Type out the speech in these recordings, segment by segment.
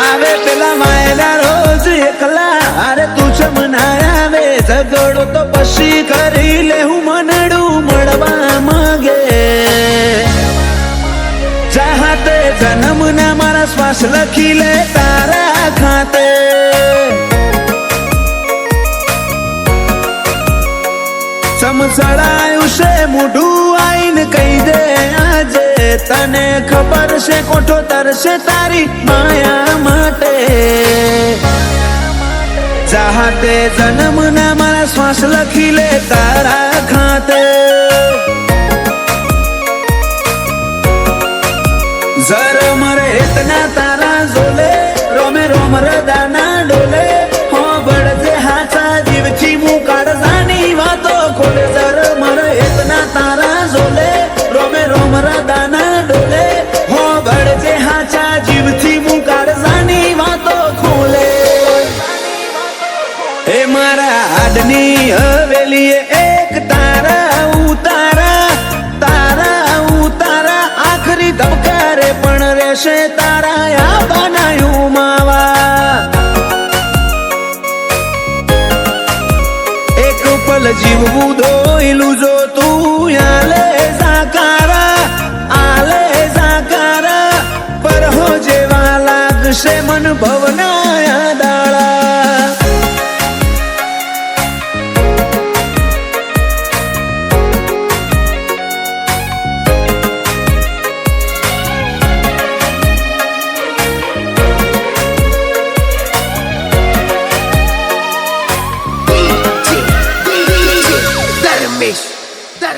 આવે પેલા માયના રોજ એકલા અરે તું છે મનાવે ઝઘડો તો પછી કરી લે હું મનડું મળવા માંગે ચાહતે જન્મના મારા શ્વાસ લખી લે તારા ખાતે સમસડાયું છે મોઢું આઈને કહી દે આજે તને ખબર છે કોઠો તરશે તારી માયા માટે ચાહતે જન્મના મારા શ્વાસ લખી લે તારા ખાતે जर मरे इतना तारा जोले रोमे रोम रदाना डोले हो बड़जे हाचा जीव थी मुंह काढ़ जानी वातो खोले जर मरे इतना तारा जोले रोमे रोम रदाना डोले हो बड़जे हाचा जीव थी मुंह काढ़ जानी वातो खोले ए मारा आदनी हवेली एक तारा उतारा तारा उतारा आखरी धबकारे पण રહેશે તારા યા બનાયું માવા એક પલ જીવવું દોયલું જો તું આલે જાકારા પર હો જેવા લાગશે મન ભવના દાળા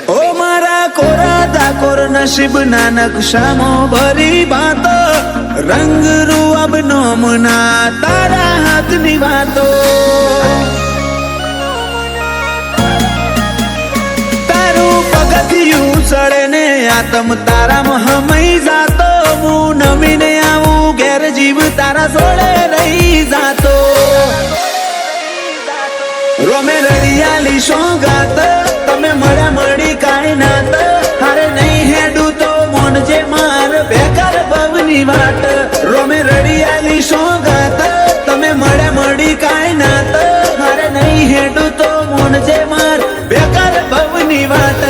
ओ मारा कोरा दाकोर नसीब नानक शामो भरी बातो रंग रूअब नोमना तारा हाथ निवातो तारू पगथियू सड़े ने आत्म तारा महमई जातो मु नमीने आऊ घेर जीव तारा सोड़े रही जातो रोमे रड़ियाली सोगात तमे मड़ा मड़ी काई नात हारे नहीं हेडू तो मोन जे मार बेकार भवनी वाट रोमे रड़ियाली सोगात तमे मड़ा मड़ी काई नात हारे नहीं हेडू तो मोन जे मार बेकार भवनी वाट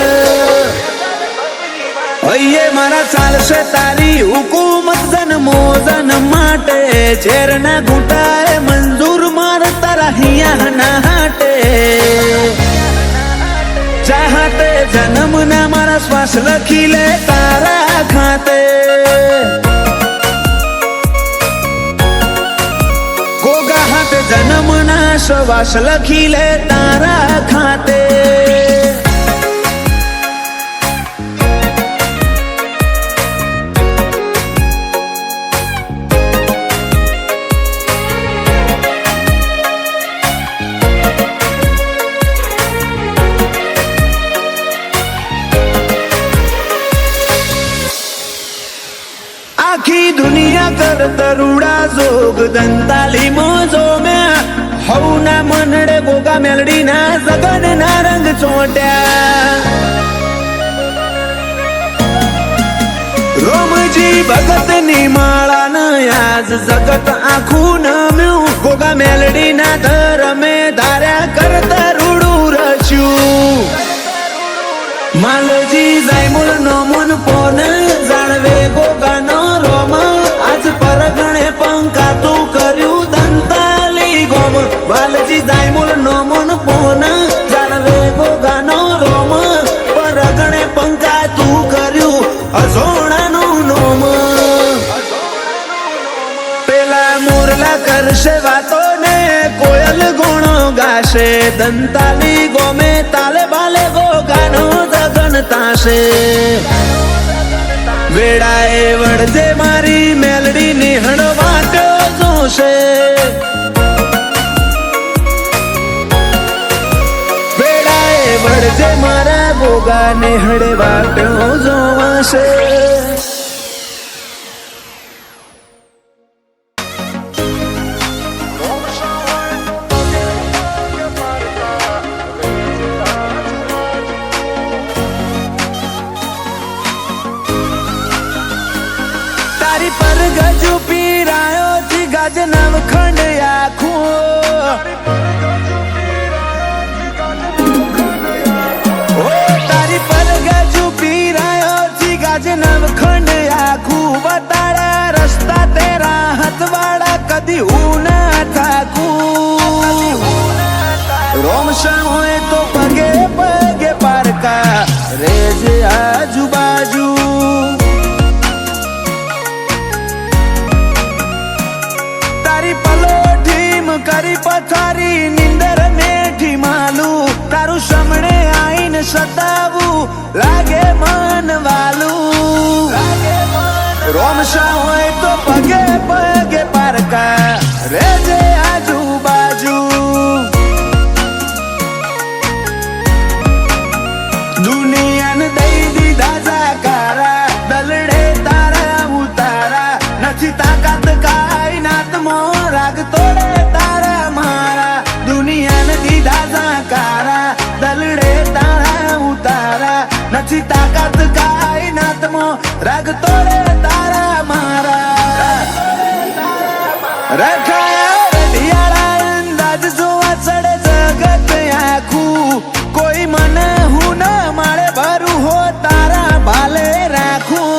अये मारा चाल से तारी हुकूमत जन मोजन माटे झेरना घूटाए मंजूर मार तारा हिया ना हाटे चाहते जन्मना मारा श्वास लखी ले तारा खाते गोगा हाथे जन्मना श्वास लखी ले तारा खाते आखी दुनिया कर तरुड़ा जोग दंताली मोजो में हौना मनड़े गोगा मेलडी ना जगन ना रंग चोट्या रोमजी भगत नी माळा न आज जगत आखू न म्यू गोगा मेलडी ना धर में धार्या कर तरुड़ू रच्यू मालजी जायमुल नो मन पोन जाणवे गोगा नो रोम आज परगणे पंका तू कर्यू दंताली गोम वालजी जायमुल नो मन पोन जाणवे गोगा नो रोम परगणे पंका तू कर्यू अजोणा नो नोम पेला मोरला करशे वातो ने कोयल गुणो गाशे दंताली गोमे ताले बाले गोगा नो जगन ताशे वेड़ाए वड़जे मारी मेलडी निहण वाटो जोशे वेड़ाए वड़जे मारा गोगा निहण वाटो जोवाशे तारी पर गजू पीरायो थी કરી પથારી નિંદર મેઠી માલું તારું સામણે આઈને સતાવું લાગે મન વાલું રોમશા હોય તો પગે પગે પારકા રેજે આજુબાજુ દુનિયાને દઈ દીધા જાકારા દલડે તારા ઉતારા નથી તાકાત કાયનાતમાં રાગ તોડે તારા મારા દુનિયાને દીધા જાકારા દલડે તારા ઉતારા નથી તાકાત કાયનાતમાં રાગ તોડે તારા મારા રખાયા રઢિયાળા અંદાજ જોવા ચડે જગત આખું કોઈ મને હું ન માળે ભરું હો તારા ભાલે રાખું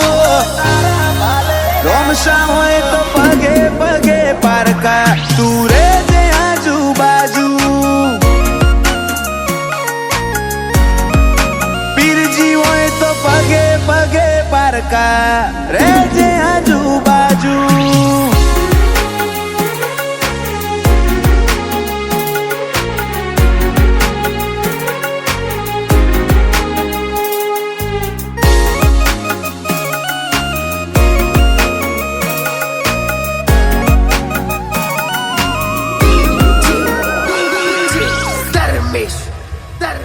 રોમશા હોય તો પગે પગે પારકા તું રેજે આજુબાજુ પીરજી હોય તો પગે પગે પારકા રેજે આજુબાજુ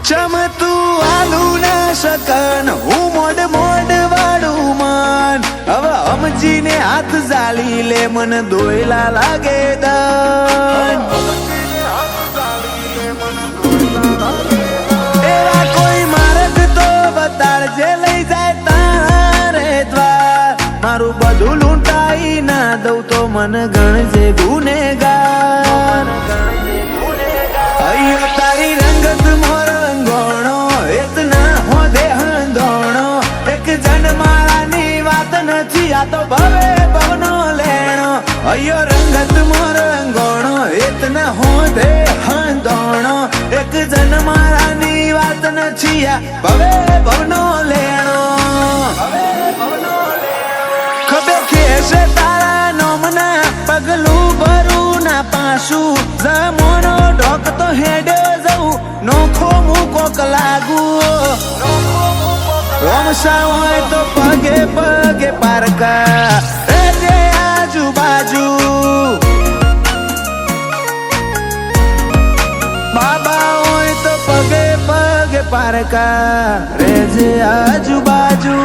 ચમતું આલું ના શકન હું મોડ મોડ વાળું મન હવે સમજીને હાથ ઝાલી લે મન દોયલા લાગે દન એવા કોઈ માર્ગ તો બતાડજે લઈ જાય તારે દ્વાર મારું બધું લૂંટાઈ ના દઉં તો મન ગણજે ગુનેગાર અయ్యో તારી રંગત મોર રંગોણો એતના હો દેહંધોણો એક જન્માળાની વાત નથી આ તો ભવે ભવનો લેણો અయ్యో રંગત મોર રંગોણો એતના હો દેહંધોણો એક જન્માળાની વાત નથી આ ભવે ભવનો લેણો ખબે ખેસે તારા નોમના પગલું ભરું ના પાછું જમોનો ઢોક તો હેડે જવું નોખો મૂકોક લાગુ રોમશા હોય તો પગે પગે પારકા રેજે આજુબાજુ બાબા હોય તો પગે પગે પારકા રેજે આજુબાજુ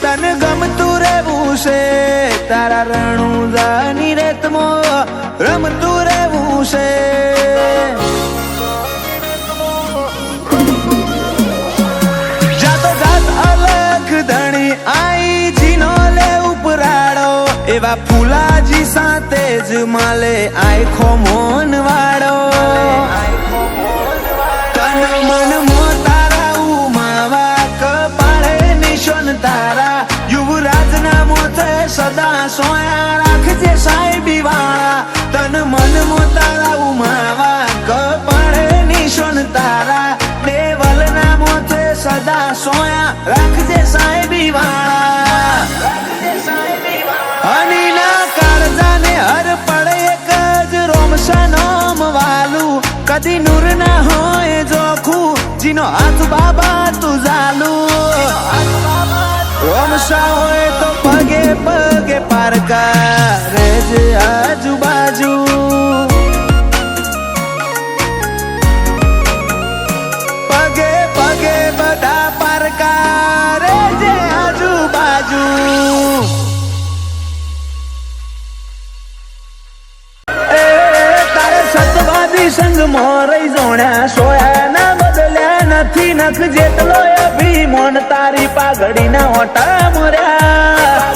તને ગમતું રહેવું છે તારા રણુજાની રેતમાં રમતું રહેવું છે જાતો જાત અલગ ધણી આઈ જીનો લે ઉપરાડો એવા ફૂલાજી સાથે જ માલે આખો મોન વાળો તન મન મો તારા ઉમાવા કપાળે નિશાન તારા યુવરાજ ના મોતે સદા સોયા રાખજે સાહેબી વાળા તન મન મો તારા ઉમાવા કપાળે નિશાન તારા દેવલ ના મોતે સદા સોયા રાખજે સાહેબી વાળા હની ના કાળજાને હર પડે એક જ રોમશા નામ વાલું કદી નૂર ના હોય જોખું જીનો હાથ બાબા તું ઝાલું રોમશા હોય તો પગે પગે પારકા રેજે આજુબાજુ પગે પગે બધા પારકા રેજે આજુબાજુ સંગ મોરઈ જોણ્યા સોયા ના બદલ્યા નથી નખ જેટલો અભિમાન તારી પાઘડી ના ઓટા મોર્યા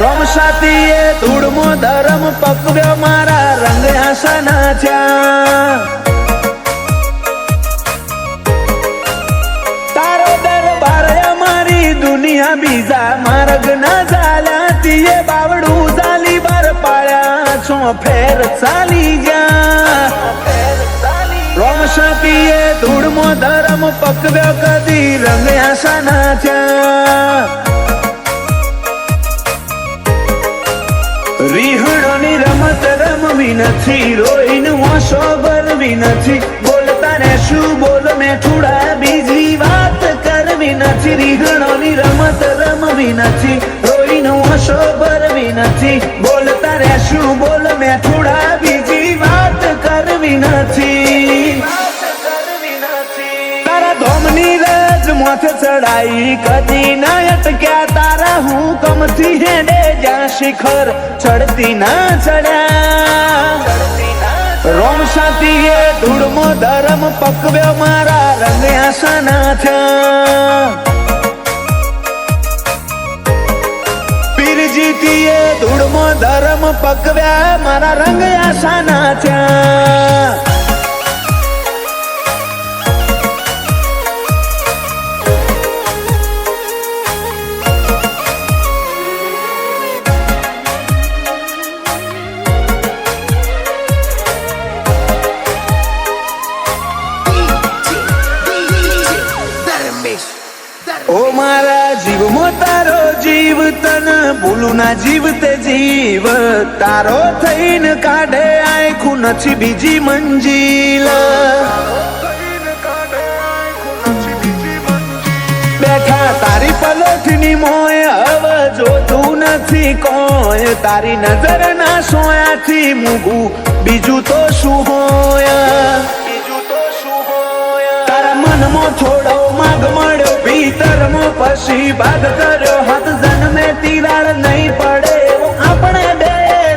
રોમશાતીએ ધૂળમો ધરમ પકવ્યો મારા રંગ આશાના થયા તારો દરબાર અમારી દુનિયા બીજા માર્ગ ના ચાલ્યા તીએ બાવડું ચાલી બાર પાડ્યા છો ફેર ચાલી જા રોમ શાંતિએ ધૂળમો ધરમ પકવ્યો કદી રંગ આશા ના થયા રીહણોની રમત રમવી નથી રોઈને હોશો ભરવી નથી બોલતા ને શું બોલ મેઠુડા બીજી વાત કરવી નથી રીહણોની રમત રમવી નથી રોઈને હોશો ભરવી નથી બોલતા રે શું બોલ મેઠુડા બીજી વાત કરવી નથી તારા ધોમની રજ મોથે ચડાઈ કદી ના અટક્યા તારા હુકમથી હેડે જ્યાં શિખર ચડતી ના ચડ્યા રોમ શાંતિએ ધૂળમો ધરમ પકવ્યો મારા રંગ આશા ના થયા પીરજીતીએ ધૂળમો ધરમ પકવ્યા મારા રંગ આશા ના થયા ઓ મારા જીવમાં તારો જીવ તન ભૂલું ના જીવ તે જીવ તારો થઈને કાઢે આખું નથી બીજી મંજિલ બેઠા તારી પલોઠની મોય હવે જોતું નથી કોઈ તારી નજર ના સોયાથી મૂગું બીજું તો શું હોય તારા મનમાં થોડો માગ મળ્યો ભીતરમાં પછી ભાગ કર્યો હાથ જન્મે તિરાડ નહીં પડે આપણે બે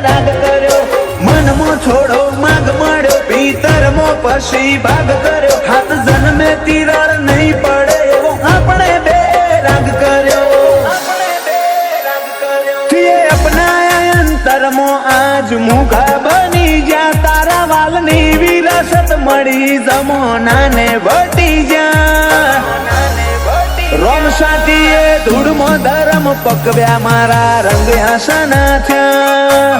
રાગ કર્યો મનમાં થોડો માગ મળ્યો ભીતરમાં પછી ભાગ કર્યો હાથ જન્મે તિરાડ નહીં પડે આપણે બે રાગ કર્યો તીએ અપનાયા અંતરમાં આજ મુખા બની જા તારા વાલની વિરાસત મળી જમોનાને વટી જા રોમ શાંતિએ ધૂળમો ધરમ પકવ્યા મારા રંગ આશા ના થયા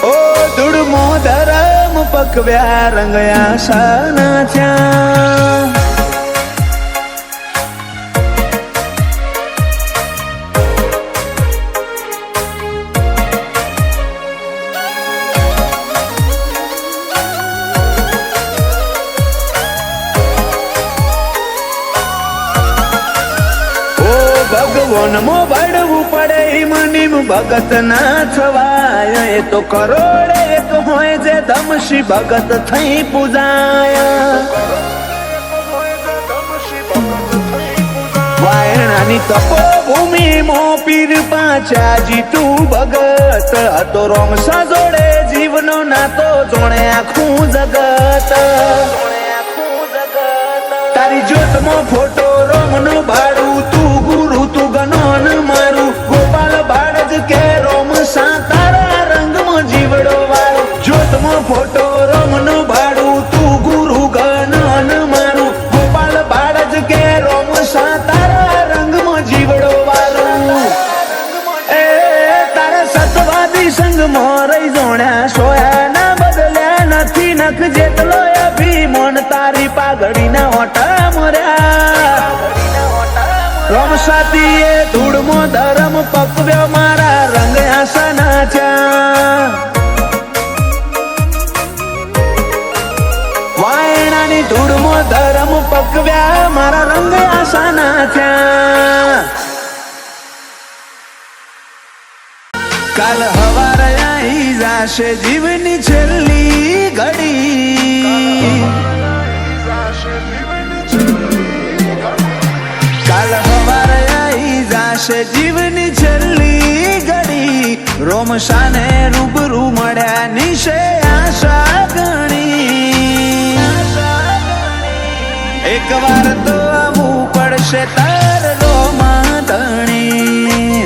ઓ ધૂળમો ધરમ પકવ્યા રંગ આશા ના થયા ભગવાનમાં બળવું પડે મનીમ ભગત ના થવાય એ તો કરોડે એક હોય જે ધમશી ભગત થઈ પૂજાય વાયણાની તપોભૂમિ મો પીર પાછા જીતું ભગત હતો રોમ સજોડે જીવનો નાતો જોણે આખું જગત તારી જ્યોતમાં ફોટો રોમનો ભાડું તું ગુરુ તું ગનોન મારું ગોપાલ બાળજ કે રોમ સા તારા રંગમાં જીવડો વાળો જ્યોતમાં ફોટો રોમનો ભાડું તું ગુરુ ગનોન મારું ગોપાલ બાળજ કે રોમ સા તારા રંગમાં જીવડો વાળો એ તારા સતવાદી સંગમાં રહી જોણ્યા સોયા ના બદલ્યા નથી નખ જેટલો અભિમાન તારી પાઘડીના ઓટા મર્યા રોમ શાંતિએ ધૂળમો ધરમ પકવ્યો મારા રંગ આશા ના થયા વાયણાની ધૂળમો ધરમ પકવ્યા મારા રંગ આશા ના થયા કાલ હવારે આવી જાશે જીવની છેલ્લી ઘડી કાલ હવારે આવી જાશે જીવની છેલ્લી ઘડી રોમ શાને રૂબરૂ મળ્યા નિશે આશા ગણી એક વાર તો આવવું પડશે તાર રોમા ધણી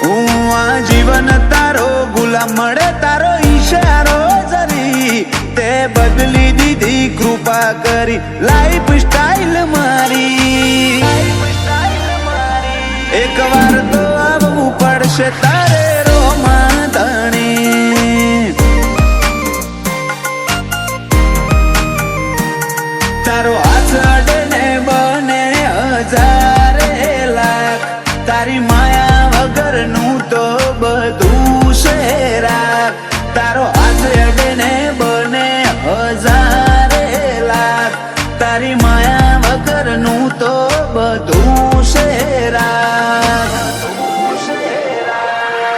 હું આ જીવન તારો ગુલામ મળે તારો ઈશારો જરી તે બદલી દીધી કૃપા કરી લાઈફ સ્ટાઈલ મારી એક વાર તો આવવું પડશે તારે રોમા ધણી તારો હાથ અડે ને બને હજારે લાખ તારી માયા વગરનું તો બધું છે રાખ તારો હાથ અડે ને બને હજારે લાખ તારી માયા વગરનું તો બધું છે રાખ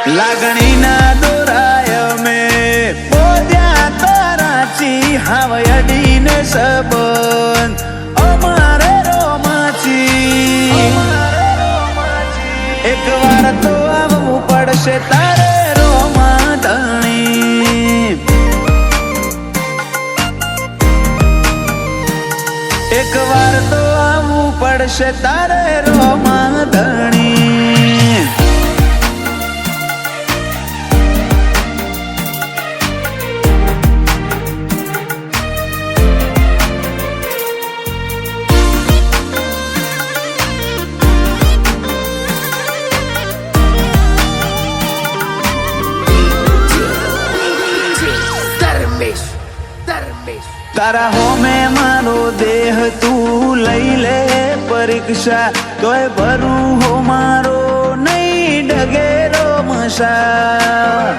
લાગણીના દોરાય મેં બોધ્યા તારાચી હાવ અડીને સંબંધ અમારે રોમાચી એક વાર તો આવવું પડશે તારે રોમા ધણી એક વાર તો આવવું પડશે તારે રોમા ધણી તારા હોમે મારો દેહ તું લઈ લે પરીક્ષા તોય ભરું હો મારો નહીં ડગેરો મસા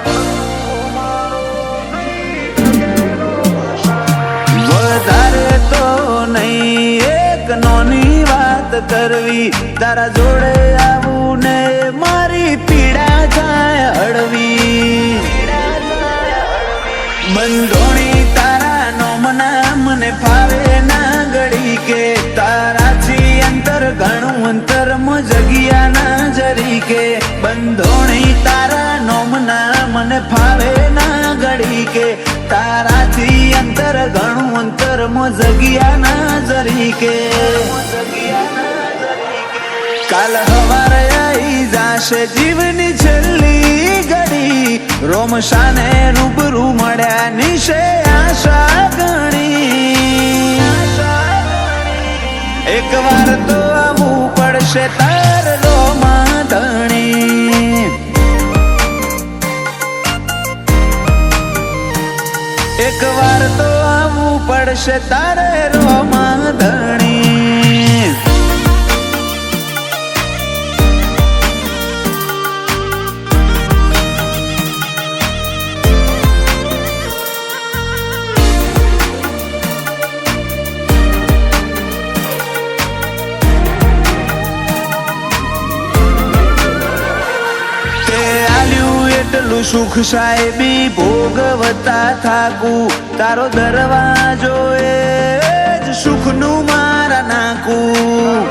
વધારે તો નહીં એક નોની વાત કરવી તારા જોડે આવું ને મારી પીડા થાય હળવી બંધોણી તારા નોમના મને ફાવે ના ઘડી કે તારાથી અંતર ઘણું અંતર જગ્યા ના જરી કે બંધોણી તારા નોમના મને ફાવે ના ઘડી કે તારાથી અંતર ઘણું અંતર જગ્યા ના જરી કે કાલ હવારે આવી જાશે જીવની છેલ્લી ઘડી રોમશાને રૂબરૂ મળ્યા નિશે આશા ગણી એક વાર તો આવવું પડશે તાર રોમા ધણી એક વાર તો આવવું પડશે તારે રોમા ધણી સુખ સાહેબી ભોગવતા થાકું તારો દરવાજો એ જ સુખનું મારા નાકું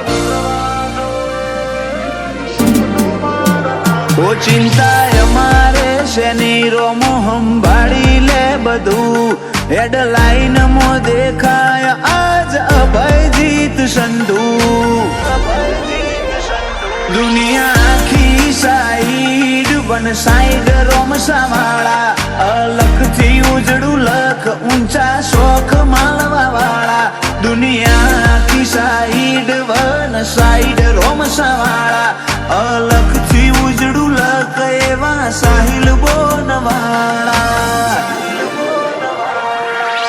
ઓ ચિંતા અમારે શેની રોમો સંભાળી લે બધું હેડલાઈન મો દેખાય આજ અભયજીત સંધુ દુનિયા આખી સાઈડ વન સાઈડ રોમસાવાળા અલખથી ઉજળું લખ ઊંચા શોખ માળવા વાળા દુનિયા આખી સાઈડ વન સાઈડ રોમસાવાળા અલખથી ઉજળું લખ એવા સાહિલ બોનવાળા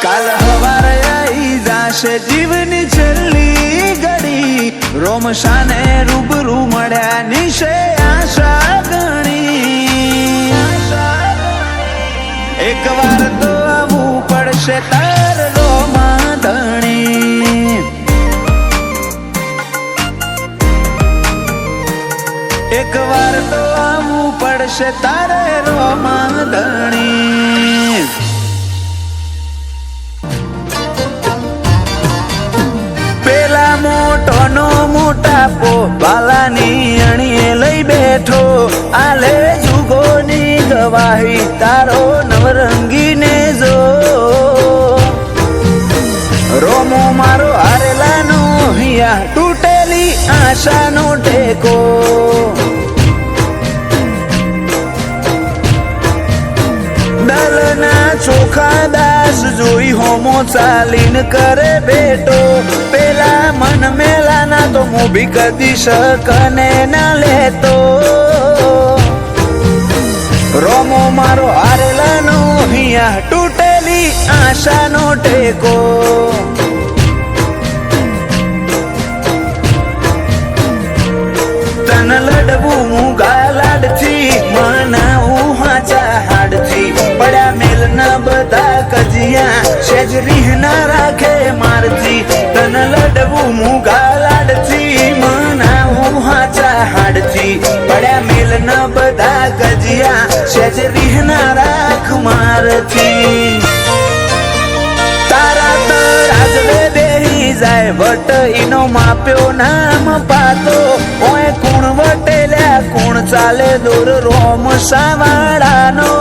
કાલ હવારે આવી જાશે જીવની છેલ્લી ઘડી રોમશાને રૂબરૂ મળ્યા નિશે આશા ગણી એક વાર તો આવવું પડશે તાર રોમા ધણી એક વાર તો આવવું પડશે તારે રોમા ધણી પેલા મોટો નો મોટાપો બાલાની અણીએ લઈ બેઠો આલે જુગોની ગવાહી તારો નવરંગીને જો રોમો મારો હારેલાનો હિયા તૂટેલી આશાનો ટેકો દલના ચોખા દાસ જોઈ હોમો ચાલીને કરે બેટો પેલા મન મેલાના તો મોભી કદી શકને ના લેતો રોમો મારો હારેલાનો અહીંયા તૂટેલી આશાનો ટેકો તન લડવું મૂગા લાડથી મનાવું હાચા હાડથી પડ્યા મેલ ના બધા કજિયા સેજ રીહ ના રાખે મારથી તન લડવું મૂગા લાડથી મનાવું હાચા હાડથી પડ્યા મેલ ના બધા કજિયા સેજ રીહ ના રાખ મારથી તારા તરાજવે બેહી જાય વટ ઈનો માપ્યો નામ પાતો ઓય કુણ વટેલ્યા કુણ ચાલે દૂર રોમ સાવાડાનો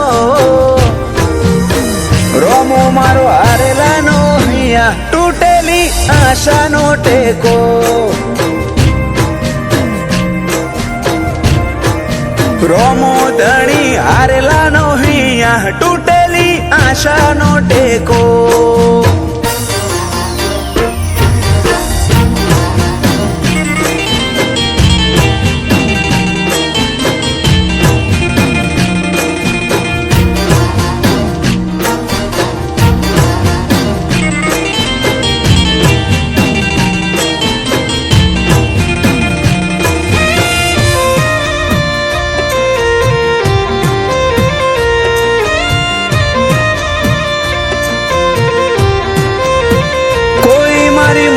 રોમો મારો હારેલાનો અહીંયા તૂટેલી આશાનો ટેકો રોમો ધણી હારેલાનો અહીંયા તૂટેલી આશાનો ટેકો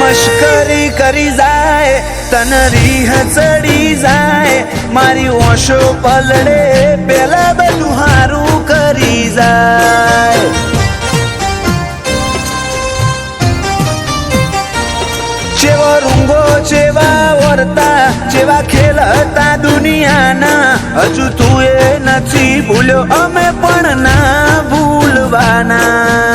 મશ્કરી કરી જાય તન રીહ ચડી જાય મારી ઓશો પલડે પેલા બધું હારું કરી જાય જેવો રૂંગો જેવા વર્તા જેવા ખેલ હતા દુનિયાના હજુ તું એ નથી ભૂલ્યો અમે પણ ના ભૂલવાના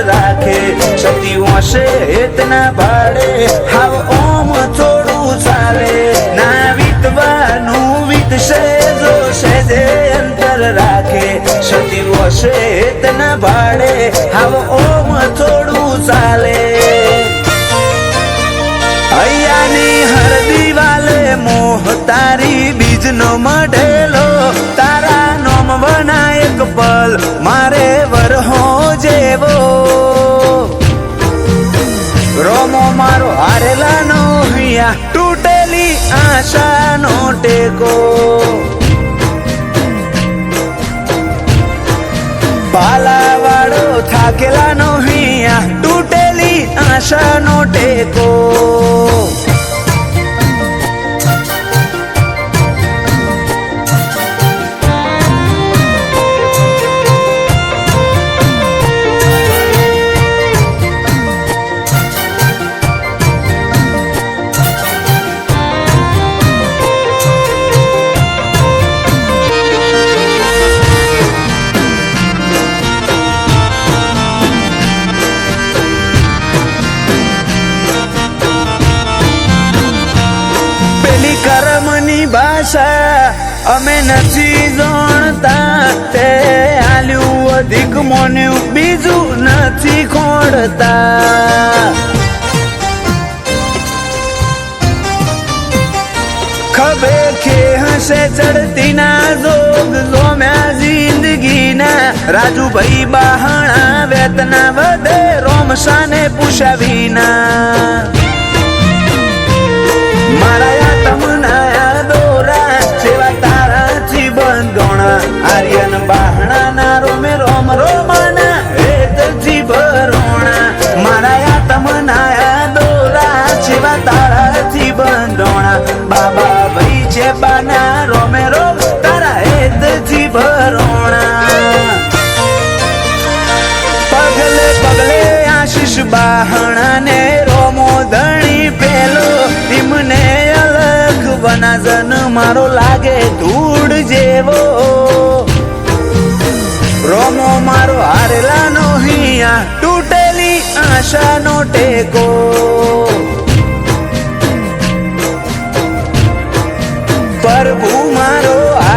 રાખે સતી હોશે એતના ભાડે હાવ ઓમ થોડું ચાલે ના વીતવાનું વીતશે જો સેજે અંતર રાખે સતી હોશે એતના ભાડે હાવ ઓમ થોડું ચાલે અહીંયાની હર દિવાલે મોહ તારી બીજનો મઢેલો તારા નોમ વનાયક પલ મારે વરહો જેવો રોમો મારો હારેલાનો અહીંયા તૂટેલી આશાનો ટેકો પાલાવાળો થાકેલાનો અહીંયા તૂટેલી આશાનો ટેકો કર્મની ભાષા અમે નથી જાણતા તે આલ્યું અધિક મોન્યું બીજું નથી ખોડતા ખબે કે હશે ચડતી ના જોગ જોમ્યા જિંદગીના રાજુભાઈ બહાણા વેતના વધે રોમસાને પૂછ્યા વિના મારા તમના દોરા સેવા તારાથી બંધોણા આર્યન બહાણા ના રોમે રોમ રોમાના હેતથી ભરોણા મારા તમના દોરા સેવા તારાથી બંધોણા બાબા ભાઈ છે બાના રોમે રોમ તારા હેતથી ભરોણા પગલે પગલે આશીષ બહાણા ને રોમો ધણી પેલો એમને અલગ વનાજન મારો લાગે ધૂળ જેવો રોમો મારો હારેલાનો અહીંયા તૂટેલી આશાનો ટેકો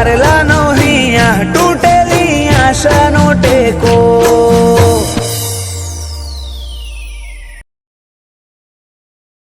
હારેલા નો હિયા તૂટેલી આશાનો ટેકો